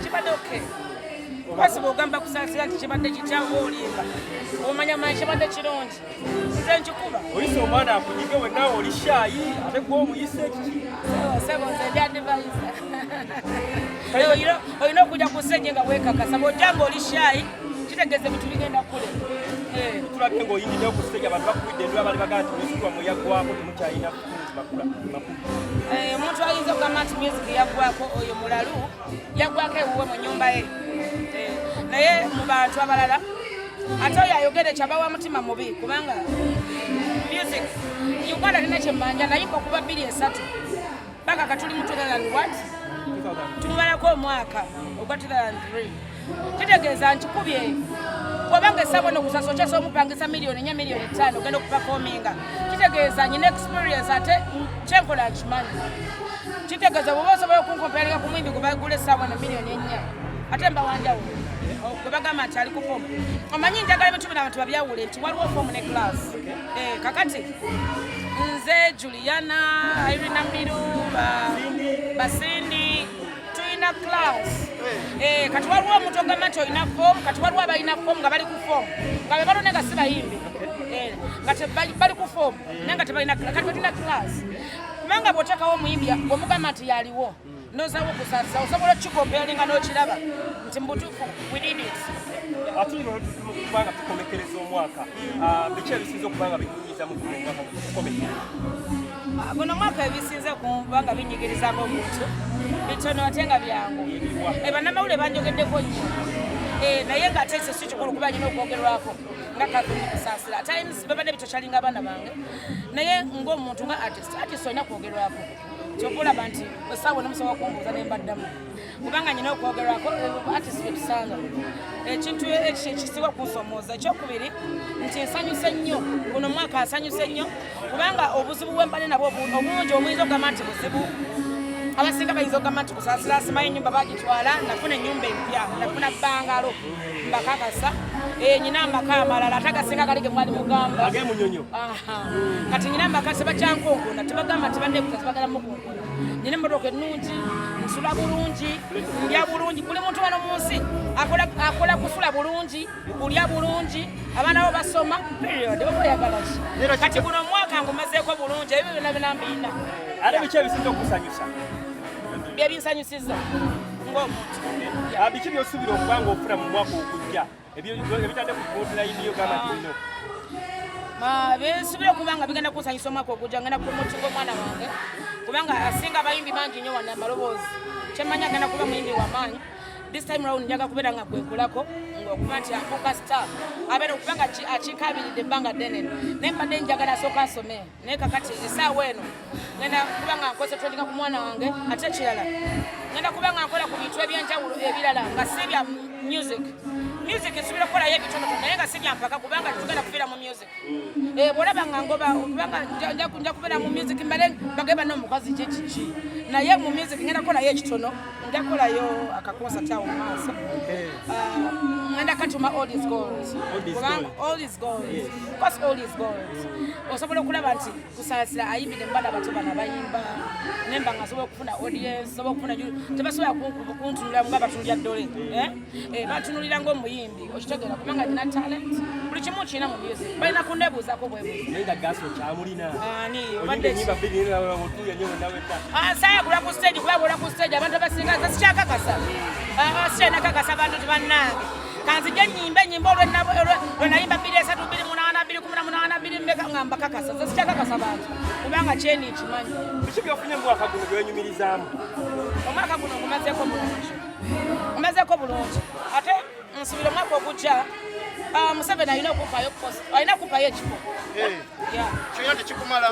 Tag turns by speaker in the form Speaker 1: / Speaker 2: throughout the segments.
Speaker 1: kibadde okay kwasi bw'ogamba Kusasira nti kibadde kityawo olimba omanya manyi kibadde kirungi nze nkikuba
Speaker 2: oyise omwana akunyige wenna oli shaayi ate gwe omuyise kiki
Speaker 1: sebo nze byadivayisa olina okujja ku ssenye nga weekakasa bw'ojjanga oli shaayi kitegeeza ebintu bigenda kule
Speaker 2: tulabye ng'oyingiddeyo ku stage abantu bakubidde endwa bali bagaa nti music wamwe yaggwako temukyalina makulu
Speaker 1: omuntu ayinza okugamba nti music yaggwako oyo mulalu yaggwako ewuwe mu nnyumba ye naye mu bantu abalala ate oyo ayogere kyabawa mutima mubi kubanga music Uganda lina kyemmanja nayimba okuba 2-3 paka katuli mu 2001 tumubalako omwaka ogwa 2003 kitegeeza nkikubye bw'obanga essaawa eno Kusasa okyasa omupangisa miliyoni 4 miliyoni 5 ogenda okupafominga kitegeeza nyina experience ate kyenkola nkimanyi kitegeeza bw'oba osobola okunkomparinga ku Muyimbi gwe bagula essaawa eno miliyoni 4 ate mbawanjawulo gwe bagamba nti ali ku fomu omanyi njagala ebintu bino abantu babyawule nti waliwo fomu ne class kakati nze Juliana Irina Miru Basindi tulina class kati waliwo omuntu ogamba nti olina fomu kati waliwo abalina fomu nga bali ku fomu nga be balone nga si bayimbi nga bali ku fomu naye nga tebalina kati betulina class kubanga bw'oteekawo omuyimbi bw'omugamba nti yaliwo nozawo Kusasa osobola okukikomparinga n'okiraba nti mu butuufu we did it
Speaker 2: atuli kubanga tukomekereza omwaka biki ebisinza okubanga binyinyiza mu kukomekera
Speaker 1: guno mwaka ebisinze kubanga binyigirizamu omuntu bitono ate nga byangu bannamawulire banjogeddeko nnyo naye ng'ate ekyo si kikulu kuba nyina okwogerwako nga kakumi Kusasira times babadde bitokyalinga abaana bange naye ng'omuntu nga artist olina kwogerwako kyokulaba nti essaawa nomusobola kumbuuza ne mbaddamu kubanga nyina okwogerwako artist byetusanga ekintu ekisiwa kunsomooza ekyokubiri nti nsanyuse nnyo guno mwaka asanyuse nnyo kubanga obuzibu bwembale nabwo obungi omuyinza okugamba nti buzibu abasinga bayinza okugamba nti Kusasira asimayo ennyumba bagitwala nafuna ennyumba empya nafuna bbangalo mbakakasa nyina amaka amalala ate agasinga gali ge mwali mugamba
Speaker 2: agemunyonyo
Speaker 1: kati nyina amaka sebakyankonkona tebagamba nti banne tebagala mukonkona nyina emmotoka ennungi nsula bulungi ndya bulungi buli muntu wano mu nsi akola kusula bulungi kulya bulungi abaana bo basoma period obayagala ki kati guno omwaka ngumazeeko bulungi ebyo byonna binambirina
Speaker 2: ate biki ebisinza okusanyusa
Speaker 1: byebinsanyusiza ng'omuntu
Speaker 2: biki byosuubira okuba nga ofuna mu mwaka ogujja ebitadde ku bootline yo gamba nti bino byensuubira okuba nga bigenda kunsanyusa omwaka ogujja ngenda kupromotinga omwana wange kubanga asinga abayimbi bangi nnyo wana amaloboozi kyemmanyi agenda kuba muyimbi w'amaanyi this time round njaga kubeera nga gwenkulako ng'okuba nti afuuka star abeera okuba nga akikabiridde ebbanga ddene naye mbadde njagala asooka asome naye kakati essaawa eno ngenda kuba nga nkozesa trendinga ku mwana wange ate ekirala ngenda kuba nga nkola ku bintu ebyenjawulo ebirala nga si bya music nsuubira okukolayo ebitonotono naye nga si bya mpaka kubanga tugenda kubeera mu music bw'olaba nga ngoba kubanga nja kubeera mu music mbale bagamba n'omukazi kye kiki naye mu music ngenda kukolayo ekitono nja kukolayo akakonsati awo mu maaso ngenda katuma all is gold kubanga all is gold because all is gold osobola okulaba nti Kusasira ayimbidde mbala abato bana bayimba nemba nga asobola okufuna audience asobola okufuna tebasobola kuntunulira nga batunulira ddole batunulira ng'omuyimbi okitegeera kubanga nina talent buli kimu kirina mu music balina kunnebuuzako sayagula ku stage kubabula ku stage abantu abasinga sikyakakasa sikyakakasa abantu tebannange kanzija nyimba enyimba olwenayimba 2-3-2-8-2-18 nga mbakakasa ze sikyakakasa bantu kubanga kyeni kimanyi biki byofunye omwaka guno gwenyumirizaamu
Speaker 1: omwaka guno ngumazeeko bulungi ate nsubira omwaka ogujja Museveni alina okupayo ekifo
Speaker 3: kyonna tekikumala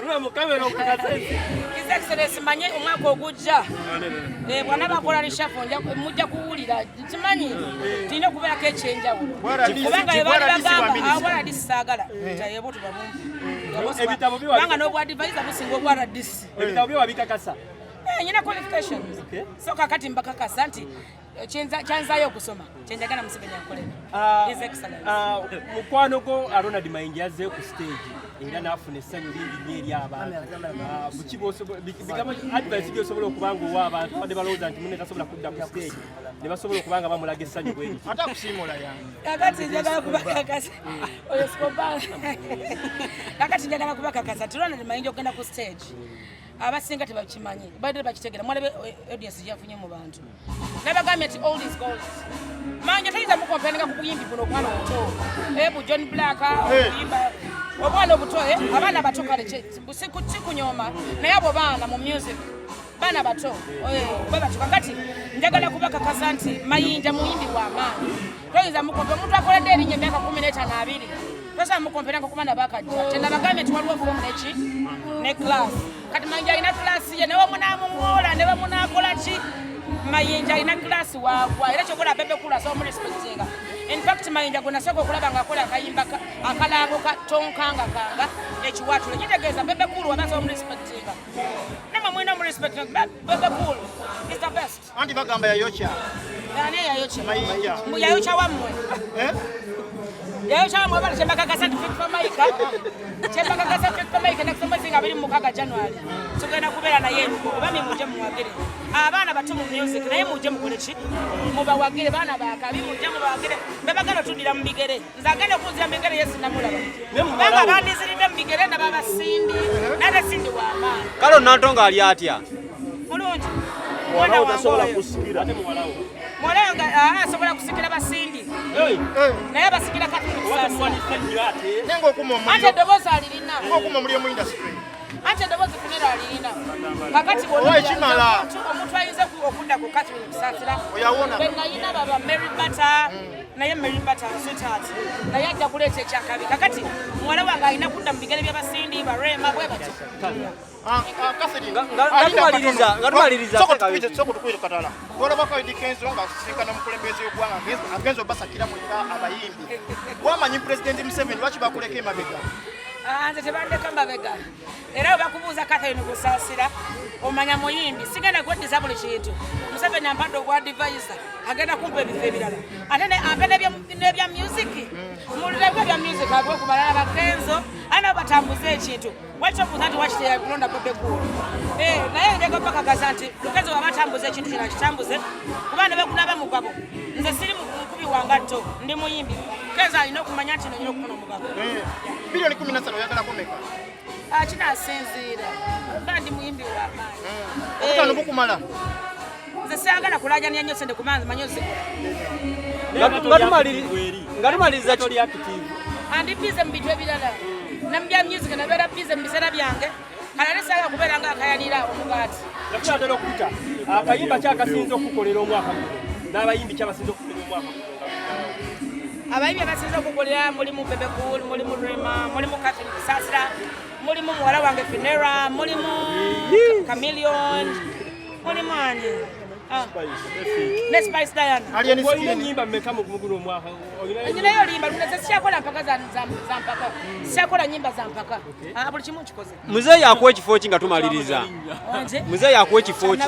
Speaker 1: His Excellency manye omwaka ogujja bwana bakola lishafo mujja kuwulira kimanyi tulina okubeerako ekyenjawulo kubanga bebali bagamba obwaradisi saagala tayebutu babumbi kubanga n'obwadivaiza businga obwaradisi
Speaker 2: ebitabo byo wabikakasa
Speaker 1: nyina qualifications so kakati mbakakasa nti
Speaker 2: kyanzayo okusoma kyenjagala Museveni akole. His Excellency.
Speaker 4: Mukwano gwo Ronald Mayinja yazze ku stage era n'afuna essanyu lingi nnyo eri abantu. Advice gy'osobola okuba ng'owa abantu badde balowooza nti munne tasobola kudda ku stage ne basobola okuba nga bamulaga essanyu bwe riti.
Speaker 3: Ate akusiimula yange.
Speaker 2: Kakati njagala kubakakasa oyo sikobanga. Kakati njagala kubakakasa ti Ronald Mayinja okugenda ku stage abasinga tebakimanyi badde bakitegera mwalabe audience gyafunye mu bantu nabagambye nti all is gold. Mayinja tayiza mukompeninga ku buyimbi buno obwana obuto ebu John Black obuyimba obwana obuto abaana bato kale sikunyoma naye abo baana mu music baana bato bwe batuka kati njagala kubakakasa nti Mayinja muyimbi w'amaanyi tayiza mukompe omuntu akoledde erinnya emyaka 15 tosa mukompeninga ku baana bakajja tenabagambye nti waliwo fomu neki ne class kati Mayinja ina class ye newe munamuwola newe munakola ki Mayinja ina class wakwa era kyokola bebe kula so mu respectinga. In fact Mayinja gona soko kulaba nga akola akayimba akalango ka tonkanga kanga ekiwatule kitegeeza bebe kulu wabaso mu respectinga nema mwina mu respectinga bebe kulu is the best.
Speaker 3: Andi bagamba yayocha
Speaker 2: nani yayocha
Speaker 3: Mayinja
Speaker 2: yayocha wamwe yayocha wamwe bali chembaka ka certificate for Maika chembaka ka certificate for Maika next month ngabiri mu kaga January tugenda kubera na yenu bami muje muwagire abaana bato mu music naye muje mukole ki mubawagire baana bakabi muje mubawagire babagala tudira mu bigere nzagenda kuzira mu bigere Yesu namulaba baba bandi zirinde mu bigere na baba sindi nada sindi wa maana
Speaker 5: kalo nantonga ali atya
Speaker 2: mulungi
Speaker 4: Mwana utasobola kusikira ate muwalawo.
Speaker 2: Mwalayo asobola kusikira basindi naye abasikira kati
Speaker 3: nenga okuma omuliro
Speaker 2: ate eddoboozi alirina
Speaker 3: okuma omuliro mu industry
Speaker 2: ate eddoboozi funera alirina kakati omuntu ayinza okudda ku kati Kusasira benayina baba Mary Bata naye Mary Bata sweetheart naye ajja kuleeta ekyakabi kakati muwala wange alina kudda mu bigere by'abasindi barema bwe batyo.
Speaker 3: Soko tukwire katala kola baka Dikenzo nga sinkana mukulembeze y'ogwanga agenzo basakira mu abayimbi wamanyi President Museveni lwaki bakuleka emabega
Speaker 2: nze tebandeka mabega era bakubuuza Catherine Kusasira omanya Muyimbi sigenda kweddiza buli kintu Museveni ampadde ogwa advisor agenda kumpa ebifo ebirala ate ampe n'ebya music mululebwa ebya music agwe ku balala bakenzo ana batambuze ekintu wakyobuuza nti wakiteya kulonda bebe gulu naye njagala bakakasa nti lukenzo wabatambuze ekintu kino akitambuze kuba ne bekunaba mugabo nze siri mukubi wangatto ndi Muyimbi kenzo alina okumanya nti nonyina okufuna omugabo
Speaker 3: bilioni 17 oyagala kumeka
Speaker 2: kinasinziira bandi Muyimbi w'amaanyi
Speaker 3: okutano bukumala
Speaker 2: nze siagala kulajania nnyo sente kumanzi manyozi
Speaker 5: ngatumaliriza
Speaker 4: Toli active.
Speaker 2: andi bize mu bintu ebirala nambya music nabeera bize mu biseera byange kalale saga kubeera nga akayalira omugaati
Speaker 4: Nakutandala okuta akayimba kyakasinze okukolera omwaka guno n'abayimbi kyabasinze okukolera omwaka guno.
Speaker 2: abayimbi abasinze okukolera mulimu Bebe Cool mulimu Rema mulimu Catherine Kusasira mulimu muwala wange Finera mulimu Chameleon mulimu ani ne Spice Diana
Speaker 4: Olina ennyimba mmeka mu guno omwaka?
Speaker 2: Nyinayo limba lunaze siyakola mpaka za mpaka siyakola nyimba za mpaka buli kimu kikoze
Speaker 5: muzeeyi akuwa ekifo ki nga tumaliriza muzeeyi akuwa ekifo ki